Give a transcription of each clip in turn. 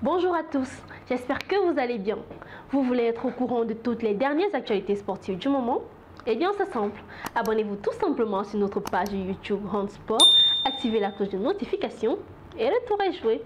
Bonjour à tous, j'espère que vous allez bien. Vous voulez être au courant de toutes les dernières actualités sportives du moment? Eh bien c'est simple, abonnez-vous tout simplement sur notre page YouTube Handsport, activez la cloche de notification et le tour est joué.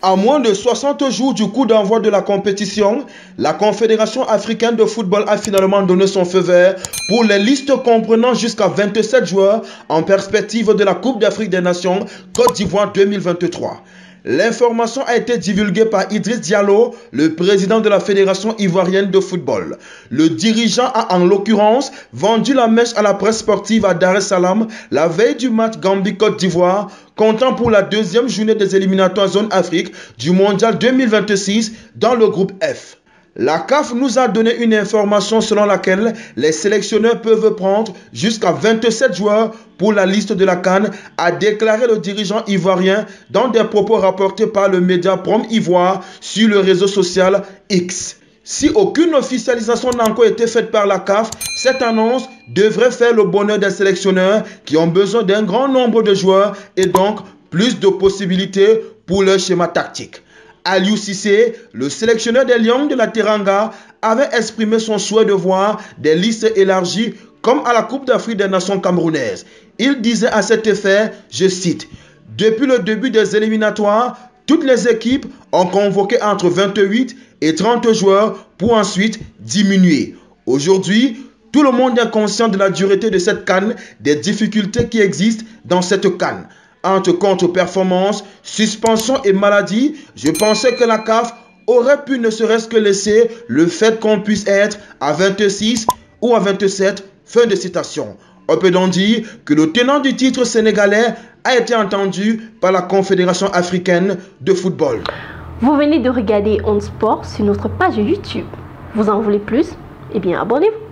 À moins de 60 jours du coup d'envoi de la compétition, la Confédération africaine de football a finalement donné son feu vert pour les listes comprenant jusqu'à 27 joueurs en perspective de la Coupe d'Afrique des Nations Côte d'Ivoire 2023. L'information a été divulguée par Idriss Diallo, le président de la Fédération ivoirienne de football. Le dirigeant a en l'occurrence vendu la mèche à la presse sportive à Dar es Salaam la veille du match Gambie-Côte d'Ivoire, comptant pour la deuxième journée des éliminatoires zone Afrique du Mondial 2026 dans le groupe F. La CAF nous a donné une information selon laquelle les sélectionneurs peuvent prendre jusqu'à 27 joueurs pour la liste de la CAN, a déclaré le dirigeant ivoirien dans des propos rapportés par le média Prom Ivoire sur le réseau social X. Si aucune officialisation n'a encore été faite par la CAF, cette annonce devrait faire le bonheur des sélectionneurs qui ont besoin d'un grand nombre de joueurs et donc plus de possibilités pour leur schéma tactique. Aliou Cissé, le sélectionneur des Lions de la Teranga, avait exprimé son souhait de voir des listes élargies comme à la Coupe d'Afrique des Nations camerounaises. Il disait à cet effet, je cite, « Depuis le début des éliminatoires, toutes les équipes ont convoqué entre 28 et 30 joueurs pour ensuite diminuer. Aujourd'hui, tout le monde est conscient de la dureté de cette CAN, des difficultés qui existent dans cette CAN. Entre contre-performance, suspension et maladie, je pensais que la CAF aurait pu ne serait-ce que laisser le fait qu'on puisse être à 26 ou à 27. » Fin de citation. On peut donc dire que le tenant du titre sénégalais a été entendu par la Confédération africaine de football. Vous venez de regarder Handsport sur notre page YouTube. Vous en voulez plus? Eh bien abonnez-vous.